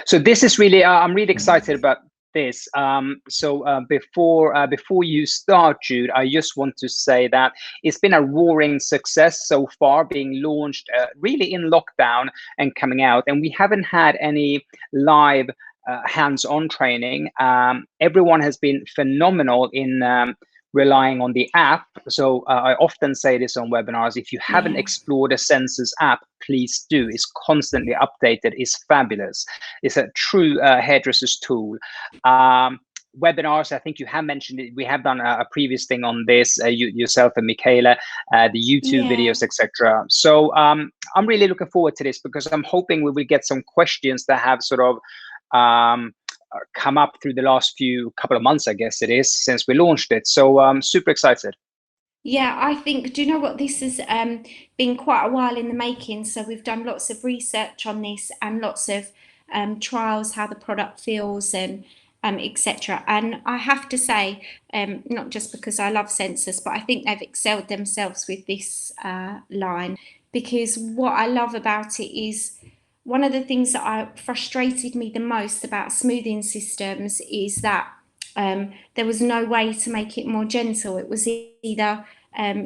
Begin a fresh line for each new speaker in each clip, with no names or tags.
So this is really, I'm really excited about this. Before you start, Jude, I just want to say that it's been a roaring success so far, being launched really in lockdown and coming out, and we haven't had any live hands-on training. Everyone has been phenomenal in relying on the app. So I often say this on webinars: if you haven't explored a Senses app, please do. It's constantly updated. It's fabulous. It's a true hairdresser's tool. Webinars, I think you have mentioned it. We have done a previous thing on this, yourself and Michaela, the YouTube videos, etc. So I'm really looking forward to this, because I'm hoping we will get some questions that have sort of come up through the last couple of months, I guess it is, since we launched it. So I'm super excited.
Yeah, I think, do you know what, this has been quite a while in the making. So we've done lots of research on this and lots of trials, how the product feels and etc. And I have to say, not just because I love Census, but I think they've excelled themselves with this line, because what I love about it is, one of the things that frustrated me the most about smoothing systems is that there was no way to make it more gentle. It was either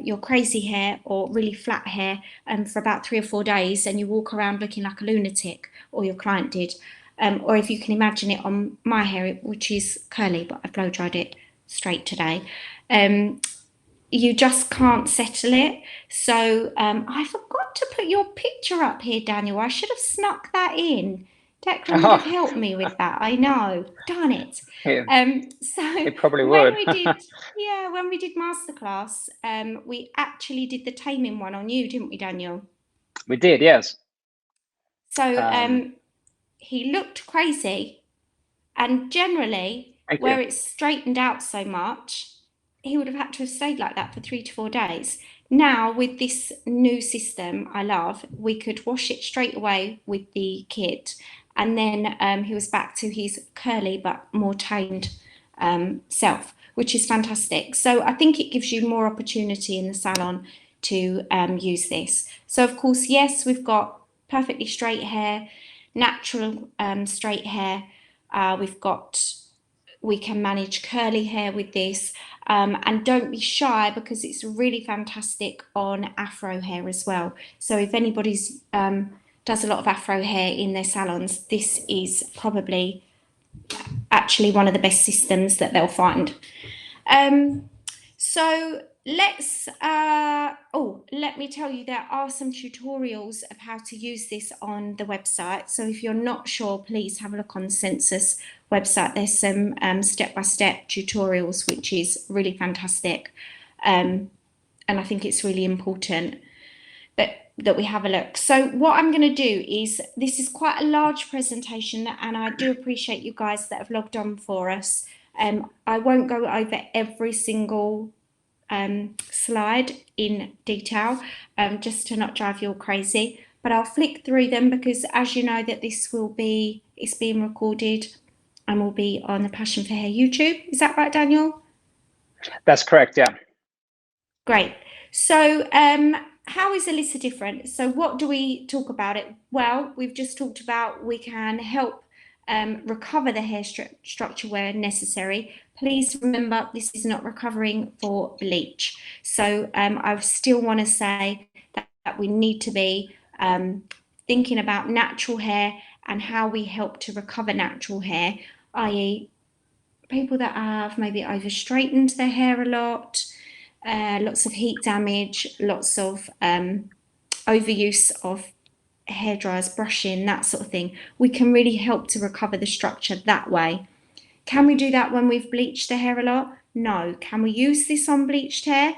your crazy hair or really flat hair for about 3 or 4 days, and you walk around looking like a lunatic, or your client did. Or if you can imagine it on my hair, which is curly, but I blow dried it straight today, you just can't settle it. So I forgot to put your picture up here, Daniel. I should have snuck that in. Declan would have helped me with that. I know, darn it.
It probably
when
would.
we did masterclass, we actually did the taming one on you, didn't we, Daniel?
We did, yes.
So he looked crazy, and generally, where it's straightened out so much, he would have had to have stayed like that for 3 to 4 days. Now, with this new system I love, we could wash it straight away with the kit, and then he was back to his curly but more tamed self, which is fantastic. So I think it gives you more opportunity in the salon to use this. So of course, yes, we've got perfectly straight hair, natural straight hair. We can manage curly hair with this, and don't be shy, because it's really fantastic on afro hair as well. So if anybody's does a lot of afro hair in their salons, this is probably actually one of the best systems that they'll find. So let me tell you, there are some tutorials of how to use this on the website. So if you're not sure, please have a look on the Census website. There's some step-by-step tutorials, which is really fantastic. And I think it's really important that we have a look. So what I'm going to do is, this is quite a large presentation, and I do appreciate you guys that have logged on for us. I won't go over every single slide in detail, just to not drive you all crazy, but I'll flick through them, because as you know, that it's being recorded and will be on the Passion for Hair YouTube. Is that right, Daniel?
That's correct, yeah.
Great. So how is Alisa different? So what do we talk about it? Well, we've just talked about we can help recover the hair structure where necessary. Please remember, this is not recovering for bleach. So I still want to say that we need to be thinking about natural hair and how we help to recover natural hair, i.e. people that have maybe over straightened their hair a lot, lots of heat damage, lots of overuse of hair dryers, brushing, that sort of thing. We can really help to recover the structure that way. Can we do that when we've bleached the hair a lot? No. Can we use this on bleached hair?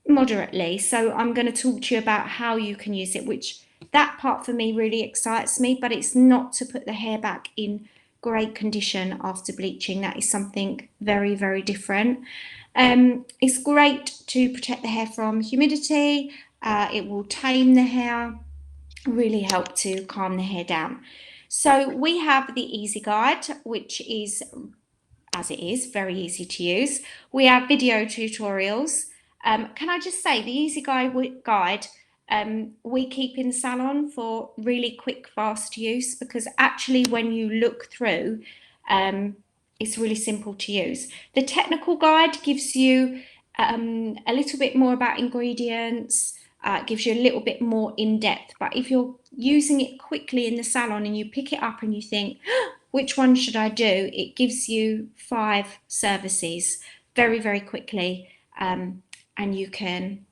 Moderately. So I'm going to talk to you about how you can use it, which that part for me really excites me, but it's not to put the hair back in great condition after bleaching. That is something very, very different. It's great to protect the hair from humidity. It will tame the hair, really help to calm the hair down. So we have the Easy Guide, which is, as it is, very easy to use. We have video tutorials. Can I just say, the Easy Guide we keep in the salon for really quick, fast use, because actually when you look through, it's really simple to use. The technical guide gives you a little bit more about ingredients, gives you a little bit more in depth. But if you're using it quickly in the salon and you pick it up and you think, which one should I do? It gives you 5 services very, very quickly. And you can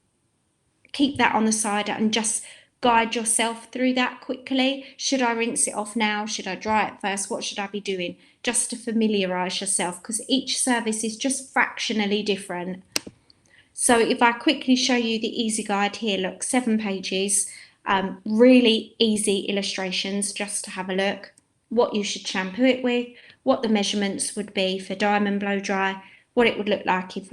keep that on the side and just guide yourself through that quickly. Should I rinse it off now? Should I dry it first? What should I be doing? Just to familiarise yourself, because each service is just fractionally different. So if I quickly show you the easy guide here, look, 7 pages, really easy illustrations just to have a look. What you should shampoo it with, what the measurements would be for diamond blow dry, what it would look like if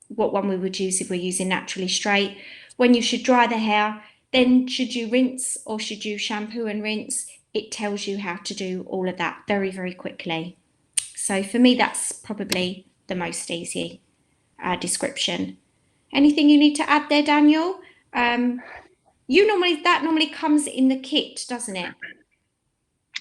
what one we would use if we're using naturally straight, when you should dry the hair, then should you rinse or should you shampoo and rinse. It tells you how to do all of that very, very quickly. So for me, that's probably the most easy description. Anything you need to add there, Daniel? That normally comes in the kit, doesn't it?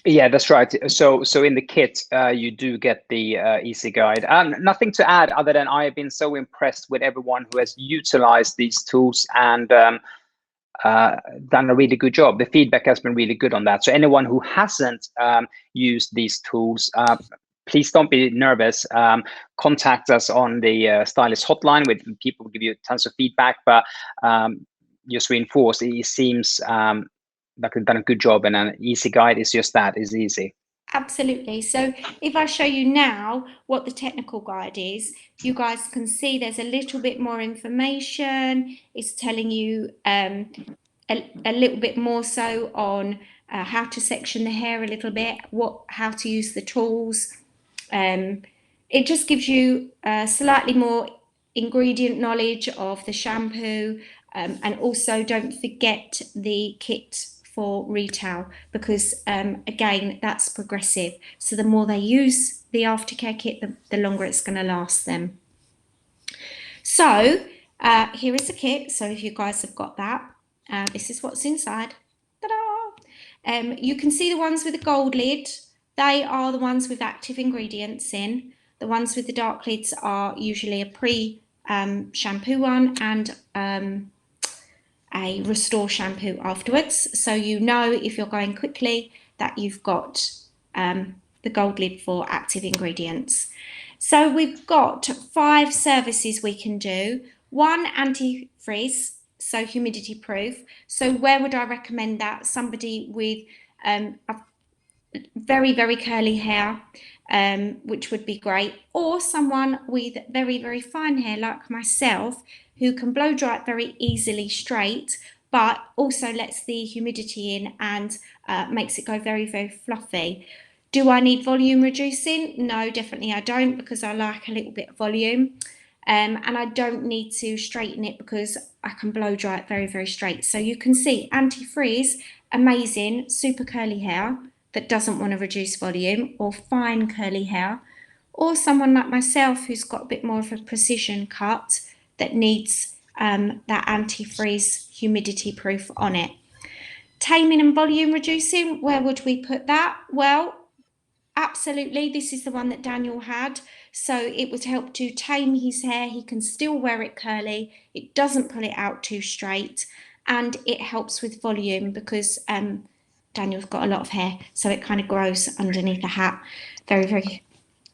Yeah, that's right. So in the kit, you do get the easy guide. Nothing to add other than I have been so impressed with everyone who has utilized these tools and done a really good job. The feedback has been really good on that. So anyone who hasn't used these tools, please don't be nervous. Contact us on the stylist hotline, with people give you tons of feedback, but just reinforce, it seems like they've done a good job, and an easy guide is just that, is easy.
Absolutely. So if I show you now what the technical guide is, you guys can see there's a little bit more information. It's telling you a little bit more so on how to section the hair a little bit, how to use the tools. It just gives you slightly more ingredient knowledge of the shampoo, and also don't forget the kit for retail, because again, that's progressive. So the more they use the aftercare kit, the longer it's going to last them. So here is the kit. So if you guys have got that, this is what's inside. Ta-da! You can see the ones with the gold lid. They are the ones with active ingredients in. The ones with the dark lids are usually a pre-shampoo one and a restore shampoo afterwards. So you know, if you're going quickly, that you've got the gold lid for active ingredients. So we've got 5 services we can do. 1, anti-frizz, so humidity proof. So where would I recommend that? Somebody with very, very curly hair, which would be great, or someone with very, very fine hair like myself, who can blow dry it very easily straight, but also lets the humidity in and makes it go very, very fluffy. Do I need volume reducing? No, definitely I don't, because I like a little bit of volume. And I don't need to straighten it because I can blow dry it very, very straight. So you can see anti-frizz, amazing, super curly hair that doesn't want to reduce volume, or fine curly hair, or someone like myself who's got a bit more of a precision cut that needs that anti-frizz humidity proof on it. Taming and volume reducing, where would we put that? Well, absolutely, this is the one that Daniel had. So it would help to tame his hair. He can still wear it curly. It doesn't pull it out too straight. And it helps with volume because Daniel's got a lot of hair. So it kind of grows underneath the hat very, very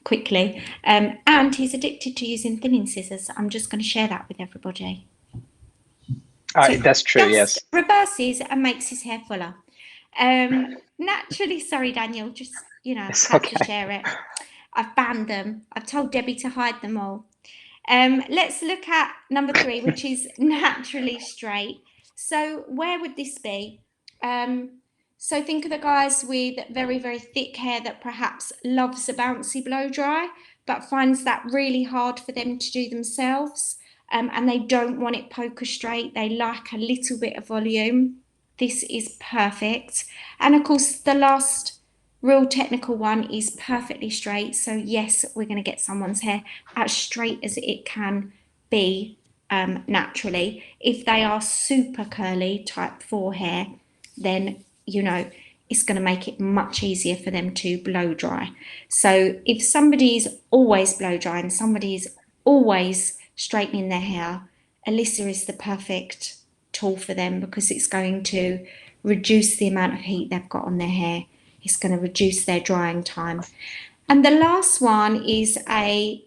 quickly. And he's addicted to using thinning scissors. I'm just going to share that with everybody.
So that's true, yes.
Reverses and makes his hair fuller. Naturally, sorry, Daniel, just, have to share it. I've banned them. I've told Debbie to hide them all. Let's look at number 3, which is naturally straight. So where would this be? So think of the guys with very, very thick hair that perhaps loves a bouncy blow dry, but finds that really hard for them to do themselves. And they don't want it poker straight. They like a little bit of volume. This is perfect. And of course, the last real technical one is perfectly straight. So yes, we're going to get someone's hair as straight as it can be naturally. If they are super curly type 4 hair, then it's going to make it much easier for them to blow dry. So if somebody's always blow dry and somebody's always straightening their hair, Alisa is the perfect tool for them, because it's going to reduce the amount of heat they've got on their hair. It's going to reduce their drying time. And the last one is a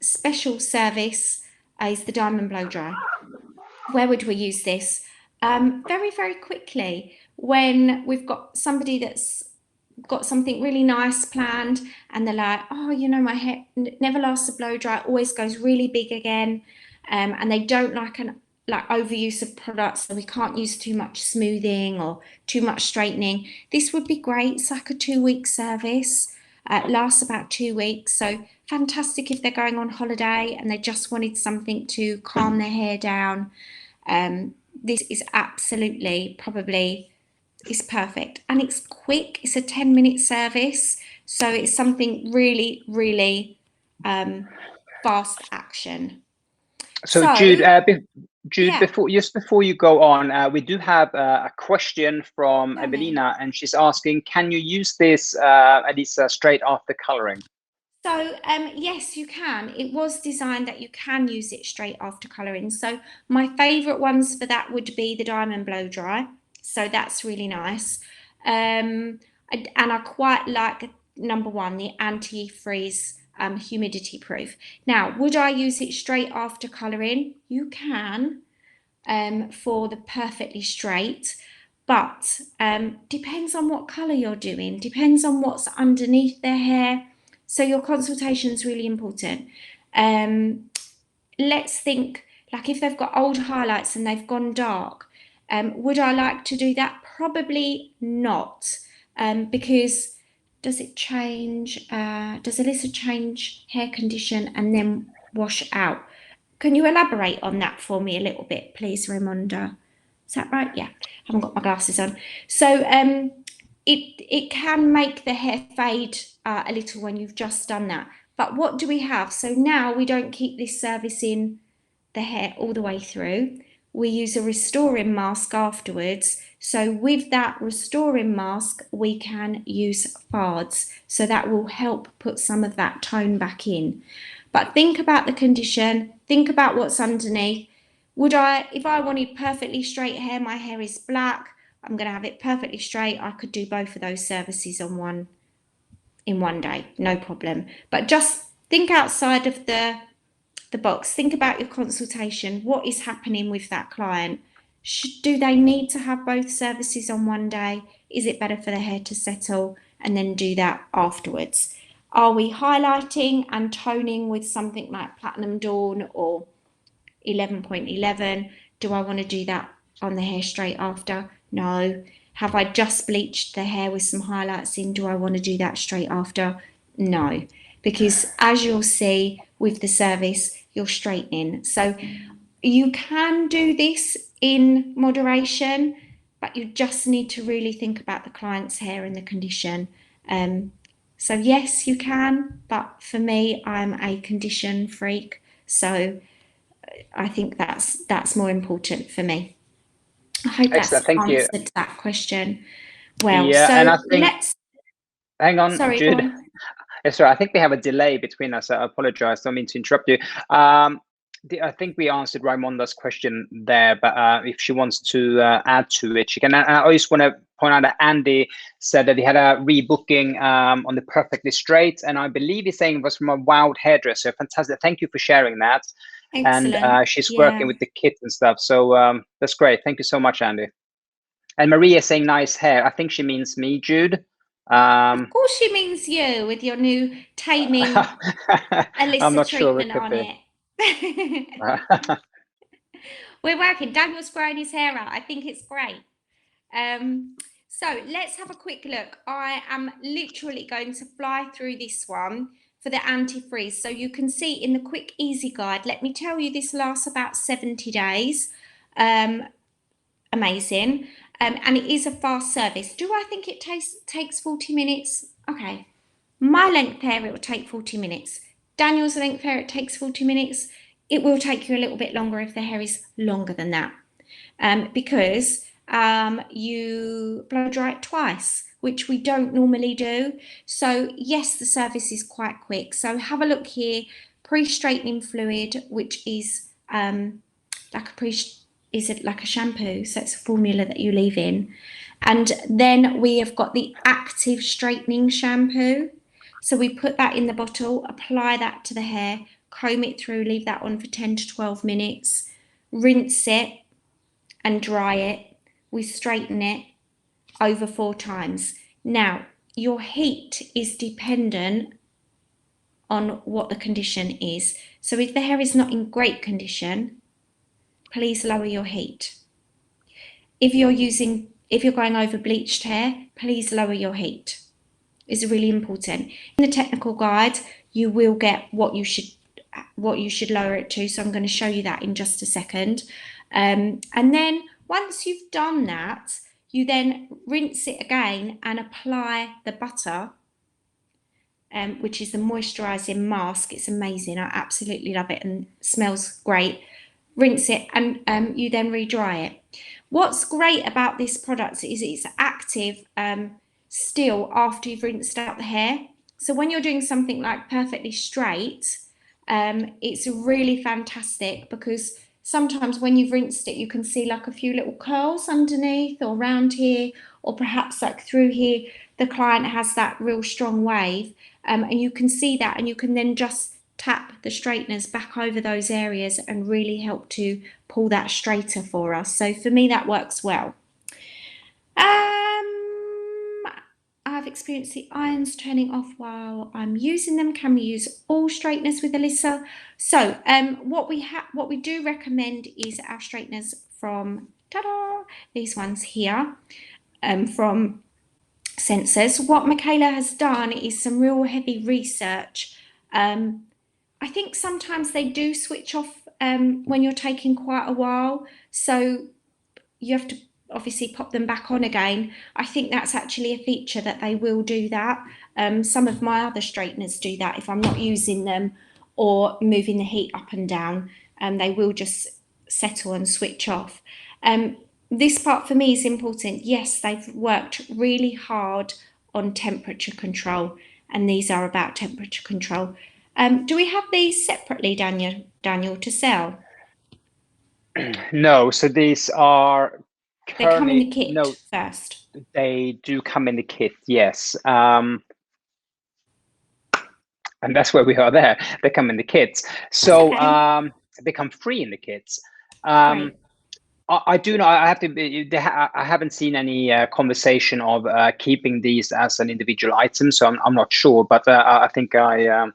special service, is the diamond blow dry. Where would we use this? Very, very quickly, when we've got somebody that's got something really nice planned and they're like, oh, my hair never lasts a blow dry, it always goes really big again, and they don't like overuse of products, so we can't use too much smoothing or too much straightening. This would be great. It's like a 2-week service. It lasts about 2 weeks, so fantastic if they're going on holiday and they just wanted something to calm their hair down. This is absolutely it's perfect, and it's quick. It's a 10-minute service, so it's something really, really fast action.
So Jude,
yeah.
before you go on, we do have a question from
Tell me.
Evelina, and she's asking, can you use this, Alisa, straight after coloring?
So yes, you can. It was designed that you can use it straight after colouring. So my favourite ones for that would be the diamond blow dry. So that's really nice. And I quite like number 1, the anti-freeze humidity proof. Now, would I use it straight after colouring? You can, for the perfectly straight, but depends on what colour you're doing, depends on what's underneath their hair. So your consultation is really important. Let's think, like if they've got old highlights and they've gone dark, would I like to do that? Probably not, because does it change? Does Alisa change hair condition and then wash out? Can you elaborate on that for me a little bit, please, Raimonda? Is that right? Yeah, I haven't got my glasses on. So it can make the hair fade a little when you've just done that. But what do we have? So now we don't keep this service in the hair all the way through. We use a restoring mask afterwards. So with that restoring mask, we can use fards. So that will help put some of that tone back in. But think about the condition, think about what's underneath. If I wanted perfectly straight hair, my hair is black, I'm going to have it perfectly straight, I could do both of those services in one day, no problem. But just think outside of the box. Think about your consultation. What is happening with that client? Do they need to have both services on one day? Is it better for the hair to settle and then do that afterwards? Are we highlighting and toning with something like Platinum Dawn or 11.11? Do I want to do that on the hair straight after? No. Have I just bleached the hair with some highlights in? Do I want to do that straight after? No. Because as you'll see with the service, you're straightening. So you can do this in moderation, but you just need to really think about the client's hair and the condition. So yes, you can, but for me, I'm a condition freak. So I think that's more important for me. I hope that's answered that question well.
Yeah,
so
and I think, hang on,
sorry,
Jude.
go on.
Sorry, I think we have a delay between us. I apologize. Don't mean to interrupt you. I think we answered Raimonda's question there, but if she wants to add to it, she can. I just want to point out that Andy said that he had a rebooking on the Perfectly Straight, and I believe he's saying it was from a Wild hairdresser. Fantastic. Thank you for sharing that.
Excellent.
And she's working with the kit and stuff. So that's great. Thank you so much, Andy. And Maria is saying nice hair. I think she means me, Jude.
Of course she means you with your new taming Alisa treatment on it. We're working. Daniel's growing his hair out. I think it's great. So let's have a quick look. I am literally going to fly through this one for the anti-freeze. So you can see in the quick easy guide, let me tell you, this lasts about 70 days. Amazing. And it is a fast service. Do I think it takes 40 minutes? Okay. My length hair, it will take 40 minutes. Daniel's length hair, it takes 40 minutes. it will take you a little bit longer if the hair is longer than that, because you blow dry it twice, which we don't normally do. So yes, the service is quite quick. So have a look here, pre-straightening fluid, which is like a shampoo, so it's a formula that you leave in. And then we have got the active straightening shampoo. So we put that in the bottle, apply that to the hair, comb it through, leave that on for 10 to 12 minutes, rinse it and dry it. We straighten it over 4 times. Now, your heat is dependent on what the condition is. So if the hair is not in great condition, please lower your heat. If you're going over bleached hair, please lower your heat. It's really important. In the technical guide, you will get what you should lower it to. So I'm going to show you that in just a second. And then once you've done that, you then rinse it again and apply the butter, which is the moisturising mask. It's amazing. I absolutely love it and smells great. Rinse it and you then re-dry it. What's great about this product is it's active still after you've rinsed out the hair. So when you're doing something like perfectly straight, it's really fantastic, because sometimes when you've rinsed it, you can see like a few little curls underneath or around here, or perhaps like through here, the client has that real strong wave, and you can see that, and you can then just tap the straighteners back over those areas and really help to pull that straighter for us. So for me, that works well. I've experienced the irons turning off while I'm using them. Can we use all straighteners with Alisa? So what we do recommend is our straighteners from these ones here, from Sens. What Michaela has done is some real heavy research. I think sometimes they do switch off when you're taking quite a while, so you have to obviously pop them back on again. I think that's actually a feature that they will do that. Some of my other straighteners do that if I'm not using them or moving the heat up and down, and they will just settle and switch off. This part for me is important. Yes, they've worked really hard on temperature control, and these are about temperature control. Do we have these separately, Daniel, to sell?
No, so these are
They come in the kit first.
They do come in the kit, yes. And that's where we are there. They come in the kits. So okay. They come free in the kits. Great. I do know. I have to. I haven't seen any conversation of keeping these as an individual item, so I'm not sure. But I think I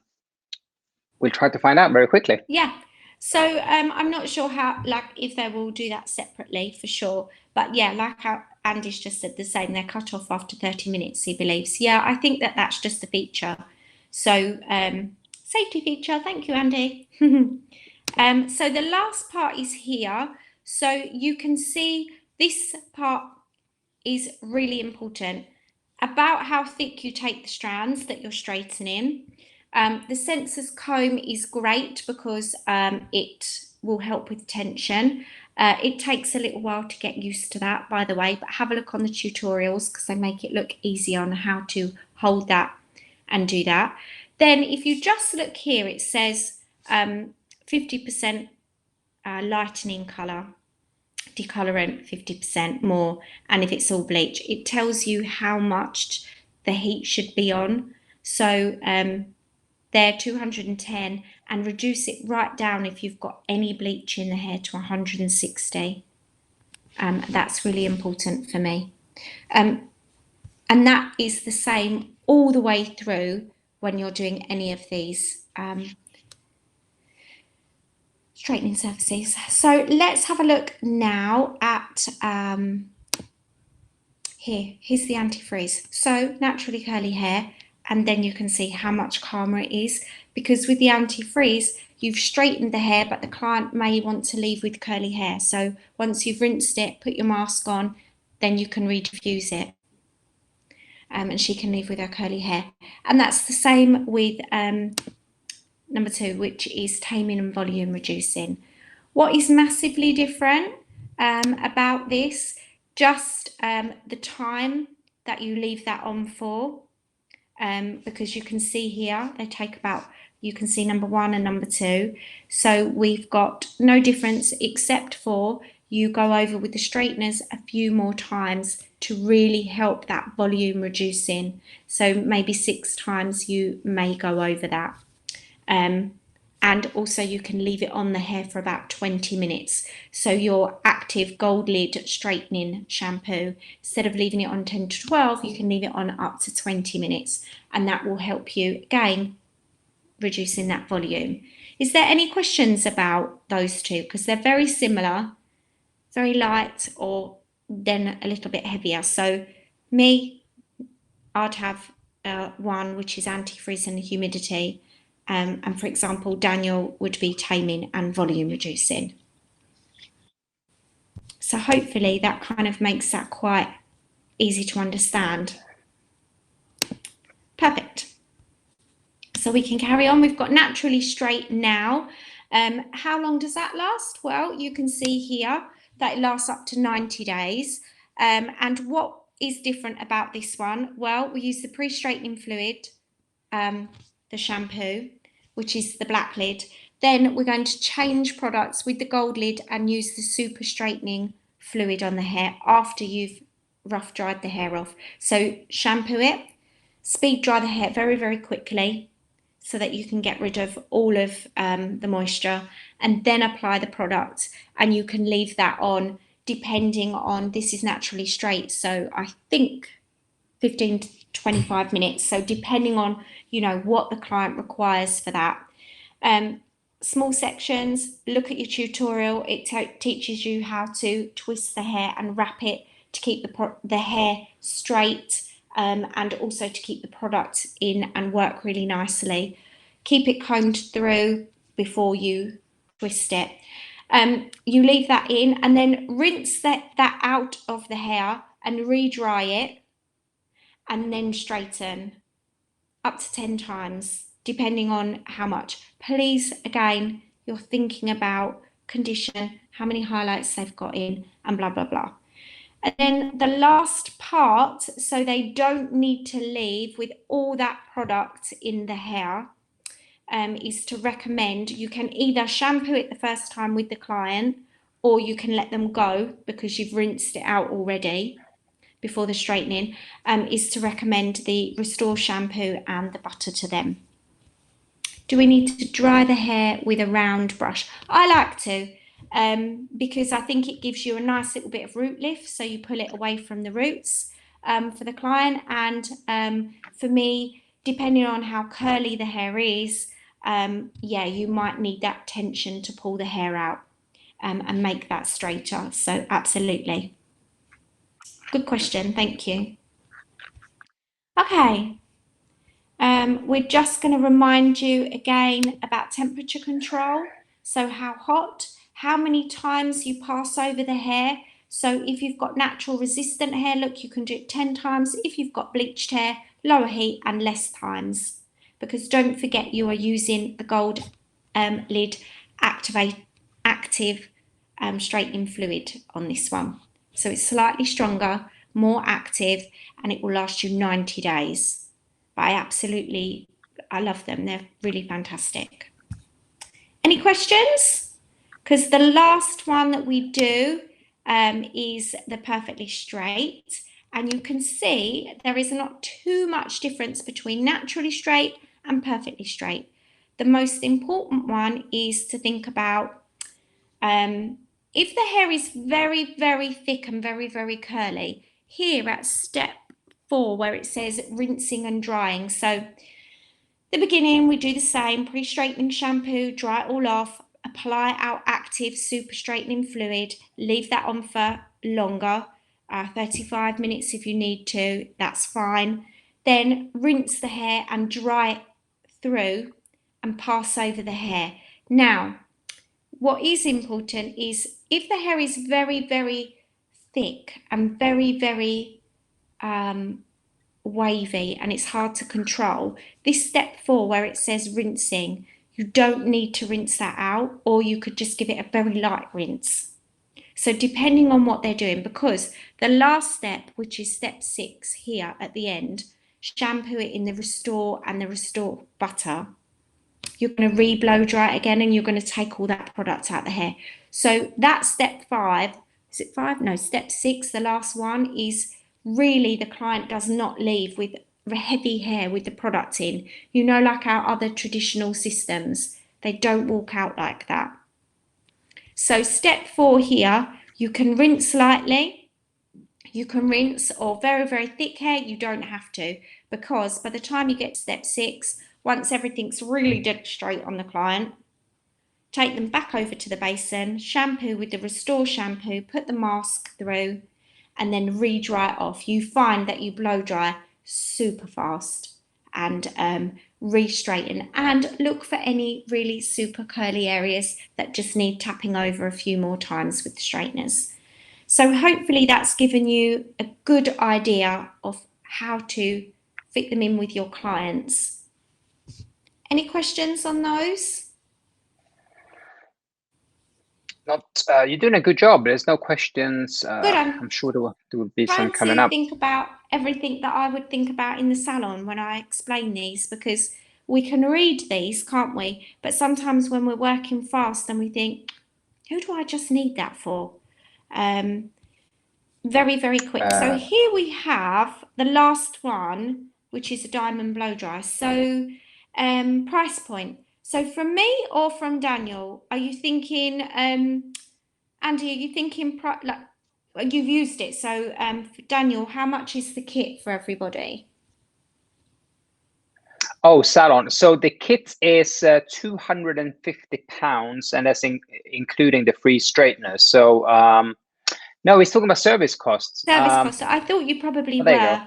will try to find out very quickly.
Yeah. So I'm not sure how, like, if they will do that separately for sure. But yeah, like how Andy's just said the same. They're cut off after 30 minutes, he believes. Yeah, I think that that's just a feature. So safety feature. Thank you, Andy. So the last part is here. So you can see this part is really important about how thick you take the strands that you're straightening. The Sensor's comb is great because it will help with tension. It takes a little while to get used to that, by the way, but have a look on the tutorials because they make it look easier on how to hold that and do that. Then if you just look here, it says 50% lightening colour, decolorant 50% more, and if it's all bleach, it tells you how much the heat should be on. So they're 210, and reduce it right down if you've got any bleach in the hair to 160. That's really important for me. And that is the same all the way through when you're doing any of these straightening surfaces. So let's have a look now at here's the antifreeze. So naturally curly hair, and then you can see how much calmer it is, because with the antifreeze you've straightened the hair, but the client may want to leave with curly hair. So once you've rinsed it, put your mask on, then you can re-diffuse it, and she can leave with her curly hair. And that's the same with number 2, which is taming and volume reducing. What is massively different about this? Just the time that you leave that on for, because you can see here they take about, you can see number 1 and number 2. So we've got no difference except for you go over with the straighteners a few more times to really help that volume reducing. So maybe 6 times you may go over that. And also you can leave it on the hair for about 20 minutes. So your active gold lid straightening shampoo, instead of leaving it on 10 to 12, you can leave it on up to 20 minutes. And that will help you, again, reducing that volume. Is there any questions about those two? Because they're very similar, very light, or then a little bit heavier. So me, I'd have one which is antifreeze and humidity. And for example, Daniel would be taming and volume reducing. So hopefully that kind of makes that quite easy to understand. Perfect. So we can carry on. We've got naturally straight now. How long does that last? Well, you can see here that it lasts up to 90 days. And what is different about this one? Well, we use the pre-straightening fluid, the shampoo, which is the black lid. Then we're going to change products with the gold lid and use the super straightening fluid on the hair after you've rough dried the hair off. So shampoo it, speed dry the hair very, very quickly so that you can get rid of all of the moisture, and then apply the product. And you can leave that on, depending on, this is naturally straight, so I think 15 to 25 minutes. So depending on, you know, what the client requires for that. Small sections, look at your tutorial. It teaches you how to twist the hair and wrap it to keep the hair straight, and also to keep the product in and work really nicely. Keep it combed through before you twist it. You leave that in and then rinse that out of the hair and re-dry it, and then straighten up to 10 times, depending on how much. Please, again, you're thinking about condition, how many highlights they've got in, and blah, blah, blah. And then the last part, so they don't need to leave with all that product in the hair, is to recommend you can either shampoo it the first time with the client, or you can let them go because you've rinsed it out already before the straightening, is to recommend the Restore shampoo and the butter to them. Do we need to dry the hair with a round brush? I like to, because I think it gives you a nice little bit of root lift, so you pull it away from the roots for the client. And for me, depending on how curly the hair is, yeah, you might need that tension to pull the hair out and make that straighter. So absolutely. Good question, thank you. Okay, we're just going to remind you again about temperature control. So how hot, how many times you pass over the hair. So if you've got natural resistant hair, look, you can do it 10 times. If you've got bleached hair, lower heat and less times. Because don't forget you are using the gold lid active straightening fluid on this one. So it's slightly stronger, more active, and it will last you 90 days. But I love them. They're really fantastic. Any questions? Because the last one that we do is the perfectly straight. And you can see there is not too much difference between naturally straight and perfectly straight. The most important one is to think about if the hair is very, very thick and very, very curly, here at step 4 where it says rinsing and drying. So the beginning, we do the same, pre-straightening shampoo, dry it all off, apply our active super straightening fluid, leave that on for longer, 35 minutes if you need to, that's fine. Then rinse the hair and dry it through and pass over the hair. Now, what is important is if the hair is very, very thick and very, very wavy and it's hard to control, this step 4 where it says rinsing, you don't need to rinse that out, or you could just give it a very light rinse. So depending on what they're doing, because the last step, which is step 6 here at the end, shampoo it in the Restore and the Restore butter, you're going to re-blow dry it again, and you're going to take all that product out of the hair. So that's step 5. Is it 5? No, step 6, the last one, is really the client does not leave with heavy hair with the product in. You know, like our other traditional systems, they don't walk out like that. So step 4 here, you can rinse lightly. You can rinse, or very, very thick hair, you don't have to, because by the time you get to step 6, once everything's really dead straight on the client, take them back over to the basin, shampoo with the Restore shampoo, put the mask through, and then re-dry it off. You find that you blow dry super fast and re-straighten, and look for any really super curly areas that just need tapping over a few more times with the straighteners. So hopefully that's given you a good idea of how to fit them in with your clients. Any questions on those?
You're doing a good job. There's no questions.
Good.
I'm sure there will be some
Trying
coming
to
up.
think about everything that I would think about in the salon when I explain these, because we can read these, can't we? But sometimes when we're working fast and we think, who do I just need that for? Very, very quick. So here we have the last one, which is a diamond blow dry. So price point. So from me or from Daniel, are you thinking, Andy, are you thinking like you've used it? So for Daniel, how much is the kit for everybody?
Oh, salon. So the kit is £250, and that's including the free straightener. So no, he's talking about service costs.
Service cost. I thought you probably
there you
were.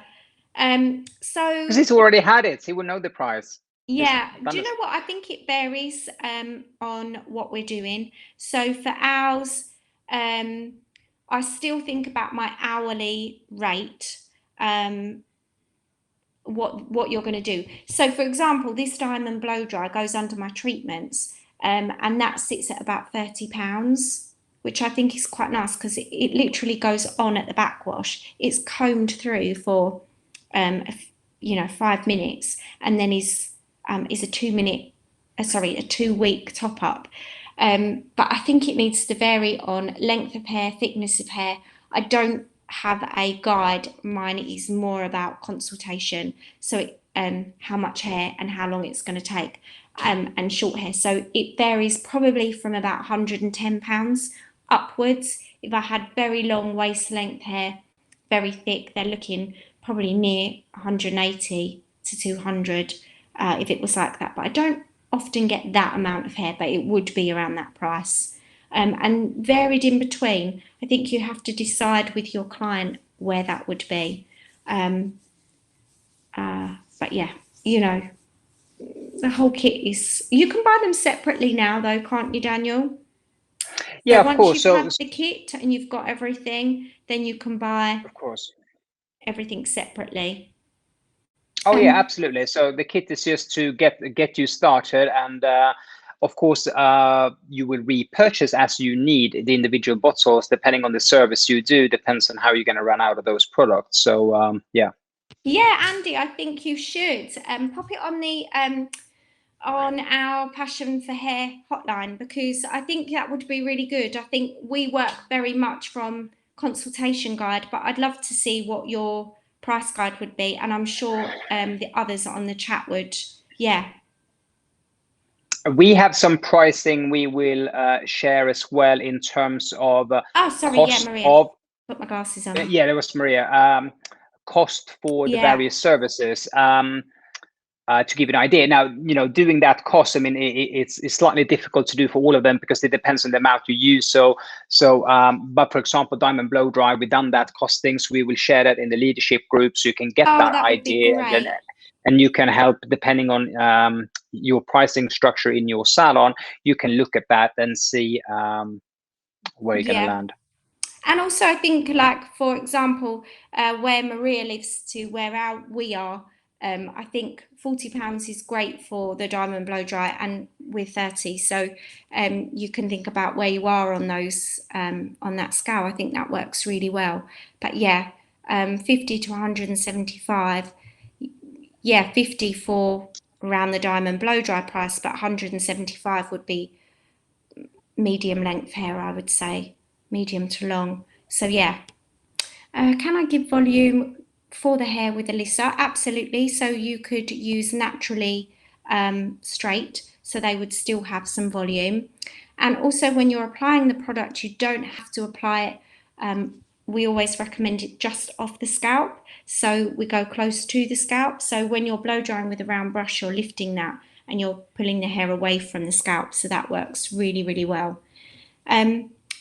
go.
So
Because he's already had it, he will know the price.
yeah, do you know what? I think it varies on what we're doing. So for ours, I still think about my hourly rate, what you're going to do. So for example, this diamond blow dry goes under my treatments, and that sits at about £30, which I think is quite nice, because it literally goes on at the backwash. It's combed through for 5 minutes, and then is a 2-week top up. But I think it needs to vary on length of hair, thickness of hair. I don't have a guide. Mine is more about consultation. So how much hair and how long it's going to take, and short hair. So it varies probably from about £110 upwards. If I had very long waist length hair, very thick, they're looking probably near 180 to 200 if it was like that. But I don't often get that amount of hair, but it would be around that price. And varied in between. I think you have to decide with your client where that would be. But yeah, the whole kit is, you can buy them separately now though, can't you, Daniel?
Yeah,
so
of course.
Once you've had the kit and you've got everything, then you can buy everything separately.
Oh yeah, absolutely. So the kit is just to get you started, and of course you will repurchase as you need the individual bottles, depending on the service you do. Depends on how you're going to run out of those products. So yeah.
Yeah, Andy, I think you should pop it on the on our Passion for Hair hotline, because I think that would be really good. I think we work very much from consultation guide, but I'd love to see what your price guide would be, and I'm sure the others on the chat would. Yeah.
We have some pricing we will share as well in terms of cost
Maria.
of.
Put my glasses on.
Yeah, there was Maria. Cost for the various services. To give you an idea, now doing that cost, I mean, it's slightly difficult to do for all of them because it depends on the amount you use. But for example, diamond blow dry, we've done that costings. We will share that in the leadership group, so you can get that idea, and you can help depending on your pricing structure in your salon. You can look at that and see where you're going to land.
And also, I think, like, for example, where Maria lives to where we are, I think £40 is great for the diamond blow dry, and with 30. So you can think about where you are on those on that scale. I think that works really well. But yeah, 50 to 175. Yeah, 50 for around the diamond blow dry price, but 175 would be medium length hair, I would say, medium to long. So yeah. Can I give volume for the hair with Alisa? Absolutely. So you could use naturally straight, so they would still have some volume. And also when you're applying the product, you don't have to apply it. We always recommend it just off the scalp. So we go close to the scalp. So when you're blow drying with a round brush, you're lifting that and you're pulling the hair away from the scalp. So that works really, really well.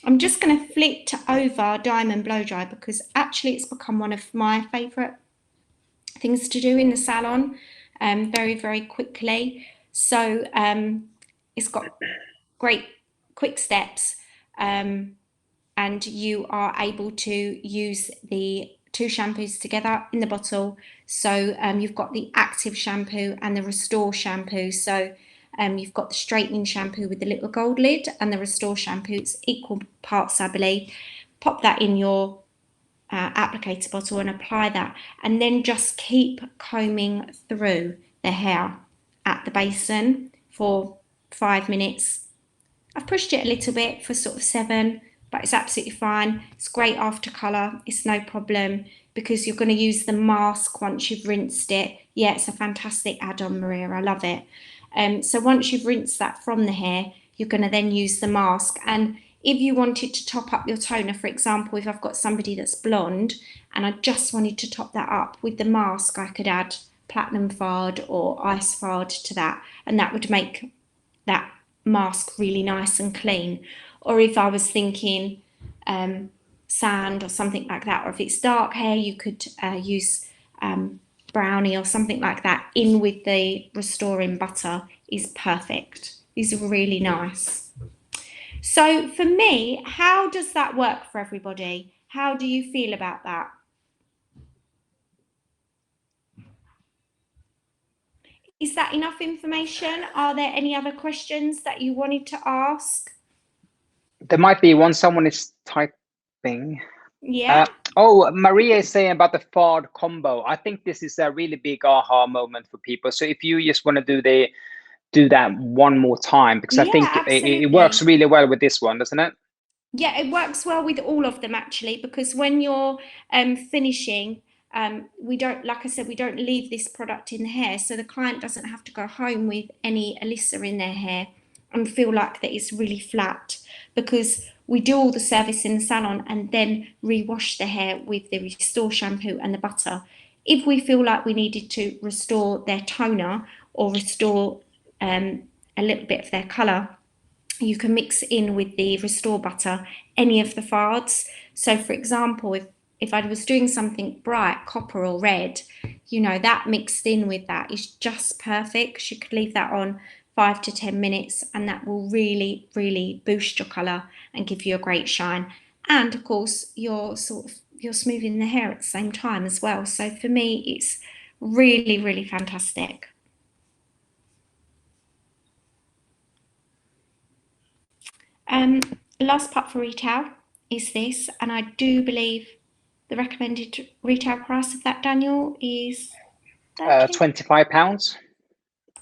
I'm just going to flick over diamond blow dry because actually it's become one of my favourite things to do in the salon very, very quickly. So it's got great quick steps and you are able to use the two shampoos together in the bottle. So you've got the active shampoo and the restore shampoo. So you've got the straightening shampoo with the little gold lid and the restore shampoo. It's equal parts, I believe. Pop that in your applicator bottle and apply that, and then just keep combing through the hair at the basin for 5 minutes. I've pushed it a little bit for sort of 7, but it's absolutely fine. It's great after colour. It's no problem because you're going to use the mask once you've rinsed it. Yeah, it's a fantastic add-on, Maria. I love it. So once you've rinsed that from the hair, you're going to then use the mask. And if you wanted to top up your toner, for example, if I've got somebody that's blonde and I just wanted to top that up with the mask, I could add platinum fard or ice fard to that, and that would make that mask really nice and clean. Or if I was thinking sand or something like that, or if it's dark hair, you could use brownie or something like that in with the restoring butter. Is perfect. These are really nice. So for me, how does that work for everybody? How do you feel about that? Is that enough information? Are there any other questions that you wanted to ask?
There might be one. Someone is typing.
Yeah.
Maria is saying about the fard combo. I think this is a really big aha moment for people. So if you just want to do that one more time, because I think it works really well with this one, doesn't it?
Yeah, it works well with all of them actually, because when you're finishing, we don't, like I said, we don't leave this product in the hair, so the client doesn't have to go home with any Alisa in their hair and feel like that it's really flat, because we do all the service in the salon and then rewash the hair with the restore shampoo and the butter. If we feel like we needed to restore their toner or restore a little bit of their colour, you can mix in with the restore butter any of the fards. So for example, if I was doing something bright, copper or red, you know, that mixed in with that is just perfect. You could leave that on 5 to 10 minutes and that will really, really boost your colour and give you a great shine. And of course, you're smoothing the hair at the same time as well. So for me, it's really, really fantastic. Last part for retail is this, and I do believe the recommended retail price of that, Daniel, is
£25.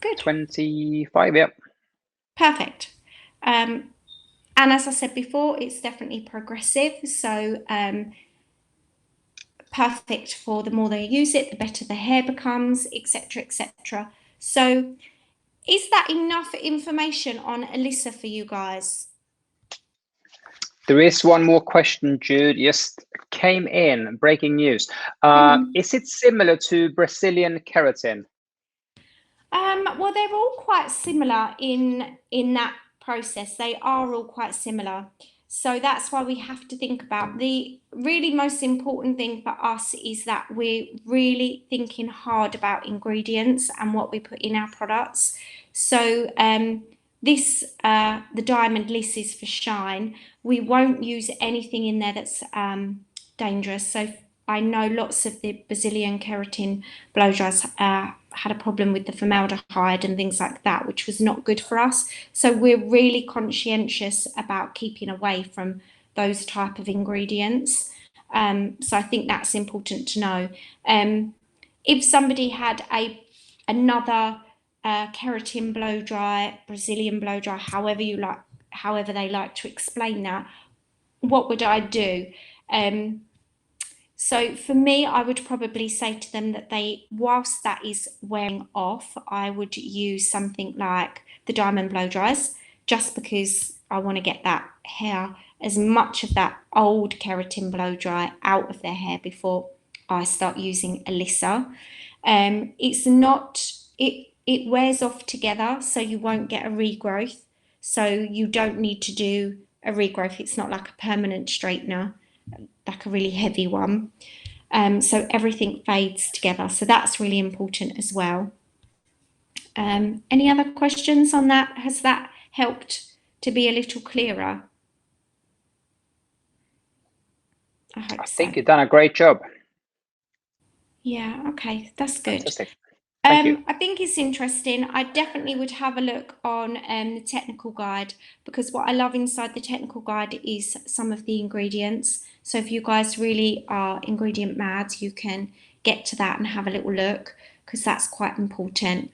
Good.
25, yep.
Perfect. And as I said before, it's definitely progressive, so perfect for the more they use it, the better the hair becomes, etc., etc. So is that enough information on Alisa for you guys?
There is one more question, Jude. Just came in. Breaking news. Is it similar to Brazilian keratin?
Well, they're all quite similar in that process. They are all quite similar. So that's why we have to think about the really most important thing for us is that we're really thinking hard about ingredients and what we put in our products. So the Diamond Liss is for shine. We won't use anything in there that's dangerous. So I know lots of the Brazilian keratin blow dries had a problem with the formaldehyde and things like that, which was not good for us. So we're really conscientious about keeping away from those type of ingredients. So I think that's important to know. If somebody had another keratin blow dry, Brazilian blow dry, however they like to explain that, what would I do? So for me, I would probably say to them that whilst that is wearing off, I would use something like the diamond blow dries, just because I want to get that hair, as much of that old keratin blow dry out of their hair before I start using Alisa. It wears off together, so you won't get a regrowth. So you don't need to do a regrowth. It's not like a permanent straightener, like a really heavy one. So everything fades together. So that's really important as well. Any other questions on that? Has that helped to be a little clearer? I hope so.
I think you've done a great job.
Yeah, okay, that's good.
Fantastic. Thank you.
I think it's interesting. I definitely would have a look on the technical guide, because what I love inside the technical guide is some of the ingredients. So if you guys really are ingredient mad, you can get to that and have a little look, because that's quite important.